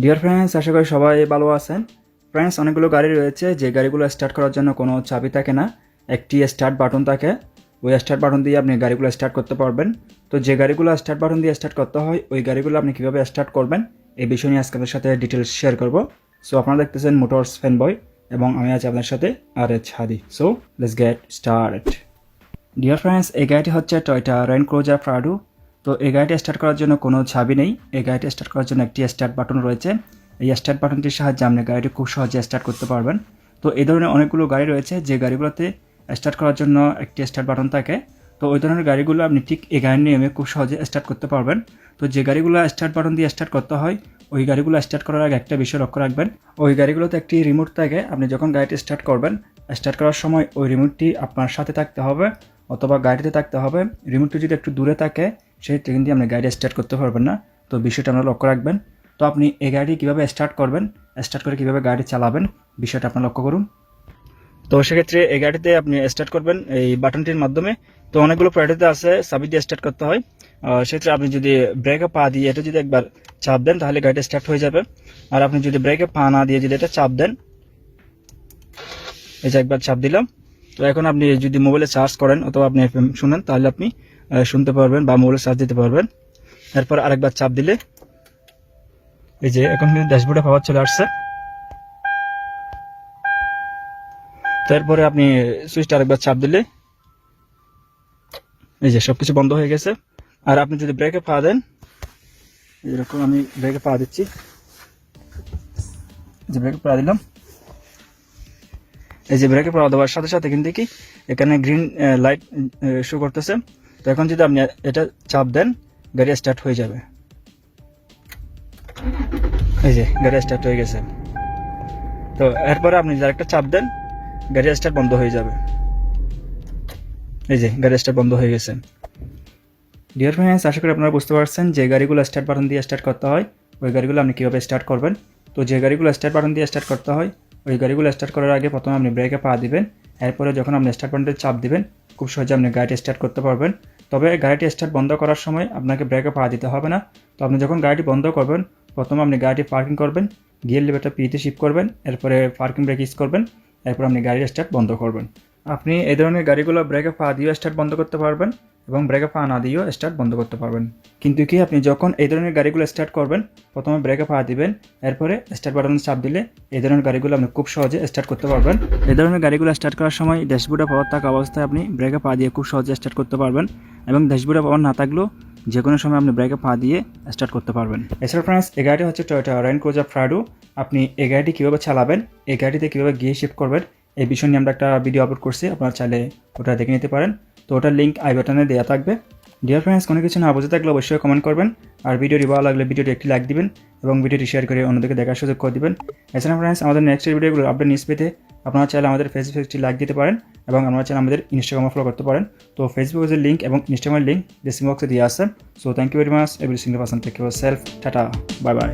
Dear friends, আশা করি সবাই ভালো আছেন। ফ্রেন্ডস, অনেকগুলো গাড়ি রয়েছে যে গাড়িগুলো স্টার্ট করার জন্য কোনো চাবি থাকে না, একটি স্টার্ট বাটন থাকে। ওই স্টার্ট বাটন দিয়ে আপনি গাড়িগুলো স্টার্ট করতে পারবেন। তো যে গাড়িগুলো স্টার্ট বাটন দিয়ে স্টার্ট করতে হয় ওই গাড়িগুলো আপনি কীভাবে স্টার্ট করবেন এই বিষয় নিয়ে আজকে আপনার সাথে ডিটেলস শেয়ার করব। সো আপনারা দেখতেছেন মোটরস ফ্যানবয় এবং আমি আছি আপনার সাথে আরএচ হাদি। So let's get start. Dear friends, এই গাড়িটি হচ্ছে টয়োটা রেঞ্জ ক্রুজার প্রাডো। তো এই গাড়িটি স্টার্ট করার জন্য কোনো চাবি নেই। এই গাড়িটি স্টার্ট করার জন্য একটি স্টার্ট বাটন রয়েছে। এই স্টার্ট বাটনটির সাহায্যে আপনি গাড়িটি খুব সহজে স্টার্ট করতে পারবেন। তো এই ধরনের অনেকগুলো গাড়ি রয়েছে যে গাড়িগুলোতে স্টার্ট করার জন্য একটি স্টার্ট বাটন থাকে। তো ওই ধরনের গাড়িগুলো আপনি ঠিক এই গাড়ি নিয়ে খুব সহজে স্টার্ট করতে পারবেন। তো যে গাড়িগুলো স্টার্ট বাটন দিয়ে স্টার্ট করতে হয় ওই গাড়িগুলো স্টার্ট করার আগে একটা বিষয় লক্ষ্য রাখবেন। ওই গাড়িগুলোতে একটি রিমোট থাকে। আপনি যখন গাড়িটি স্টার্ট করবেন, স্টার্ট করার সময় ওই রিমোটটি আপনার সাথে থাকতে হবে অথবা গাড়িতে থাকতে হবে। রিমোটটি যদি একটু দূরে থাকে সেক্ষেত্রে কিন্তু আপনি গাড়ি স্টার্ট করতে পারবেন না। তো বিষয়টা আপনারা লক্ষ্য রাখবেন। তো আপনি এই গাড়ি কীভাবে স্টার্ট করবেন, স্টার্ট করে কীভাবে গাড়ি চালাবেন বিষয়টা আপনারা লক্ষ্য করুন। তো সেক্ষেত্রে এই গাড়িতে আপনি স্টার্ট করবেন এই বাটনটির মাধ্যমে। তো অনেকগুলো প্রায়োরিটিতে আছে চাবি দিয়ে স্টার্ট করতে হয়। সেক্ষেত্রে আপনি যদি ব্রেকে পা দিয়ে এটা যদি একবার চাপ দেন তাহলে গাড়িটা স্টার্ট হয়ে যাবে। আর আপনি যদি ব্রেকে পা না দিয়ে যদি এটা চাপ দেন, এই যে একবার চাপ দিলাম। তো এখন আপনি যদি মোবাইলে চার্জ করেন অথবা আপনি এফএম শুনেন তাহলে আপনি শুনতে পারবেন বা মোবাইলে চার্জ দিতে পারবেন। এরপর আরেকবার চাপ দিলে এই যে এখন কিন্তু ড্যাশবোর্ডে পাওয়ার চলে আসছে। তারপরে আপনি সুইচটা আরেকবার চাপ দিলে এই যে সবকিছু বন্ধ হয়ে গেছে। আর আপনি যদি ব্রেকে পা দেন, এরকম আমি ব্রেকে পা দিচ্ছি, যে ব্রেকে পা দিলাম, এই যে ব্রেকে পা দেওয়ার সাথে সাথে কিন্তু কি এখানে গ্রিন লাইট শো করতেছে। তো এখন যদি আপনি এটা চাপ দেন গাড়ি স্টার্ট হয়ে যাবে। এই যে গাড়ি স্টার্ট হয়ে গেছে। তো এরপরে আপনি যদি আরেকটা চাপ দেন গাড়ি স্টার্ট বন্ধ হয়ে যাবে। এই যে গাড়ি স্টার্ট বন্ধ হয়ে গেছে। ডিয়ার ফ্রেন্ডস, আশা করি আপনারা বুঝতে পারছেন যে গাড়িগুলো স্টার্ট বাটন দিয়ে স্টার্ট করতে হয় ওই গাড়িগুলো আপনি কীভাবে স্টার্ট করবেন। তো যে গাড়িগুলো স্টার্ট বাটন দিয়ে স্টার্ট করতে হয় ওই গাড়িগুলো স্টার্ট করার আগে প্রথমে আপনি ব্রেকে পা দিবেন। এরপরে যখন আপনি স্টার্ট বাটনটি চাপ দিবেন খুব সহজে আপনি গাড়িটি স্টার্ট করতে পারবেন। তবে গাড়িটি স্টার্ট বন্ধ করার সময় আপনাকে ব্রেকে পা দিতে হবে না। তো আপনি যখন গাড়িটি বন্ধ করবেন প্রথমে আপনি গাড়িটি পার্কিং করবেন, গিয়ার লিভারটা পিতে শিফট করবেন, এরপরে পার্কিং ব্রেক ইউজ করবেন, এরপর আপনি গাড়ির স্টার্ট বন্ধ করবেন। আপনি এই ধরনের গাড়িগুলো ব্রেকে পা দিয়েও স্টার্ট বন্ধ করতে পারবেন এবং ব্রেকে পা না দিয়েও স্টার্ট বন্ধ করতে পারবেন। কিন্তু কি আপনি যখন এই ধরনের গাড়িগুলো স্টার্ট করবেন প্রথমে ব্রেকে পা দিবেন, এরপরে স্টার্ট বাটন চাপ দিলে এই ধরনের গাড়িগুলো আপনি খুব সহজে স্টার্ট করতে পারবেন। এই ধরনের গাড়িগুলো স্টার্ট করার সময় ড্যাশবোর্ডে পাওয়ার থাকা অবস্থায় আপনি ব্রেকে পা দিয়ে খুব সহজে স্টার্ট করতে পারবেন এবং ড্যাশবোর্ডে পাওয়ার না থাকলেও যে কোনো সময় আপনি ব্রেকে পা দিয়ে স্টার্ট করতে পারবেন। এছাড়া ফ্রেন্ডস, এই গাড়িটি হচ্ছে টয়োটা রেঞ্জ ক্রুজার প্রাডো। আপনি এই গাড়িটি কীভাবে চালাবেন, এই গাড়িতে কীভাবে গিয়ে শিফট করবেন এই বিষয় নিয়ে আমরা একটা ভিডিও আপলোড করছি, আপনারা চাইলে ওটা দেখে নিতে পারেন। তো ওটার লিঙ্ক আই বাটনে দেওয়া থাকবে। ডিয়ার ফ্রেন্ডস, কোনো কিছু না বুঝে থাকলে অবশ্যই কমেন্ট করবেন। আর ভিডিওটি ভালো লাগলে ভিডিওটি একটি লাইক দিবেন এবং ভিডিওটি শেয়ার করে অন্যদেরকে দেখার সুযোগ করে দিবেন। এছাড়া ফ্রেন্ডস, আমাদের নেক্সট ভিডিওগুলো আপডেট নিউজ পেতে আপনারা চাইলে আমাদের ফেসবুক পেজটি লাইক দিতে পারেন এবং আপনারা চাইলে আমাদের ইনস্টাগ্রামে ফলো করতে পারেন। তো ফেসবুক পেজের লিঙ্ক এবং ইনস্টাগ্রামের লিঙ্ক ডিসক্রিপশন বক্সে দেওয়া আছে। So thank you very much every single person. Take care of yourself. Tata, bye by.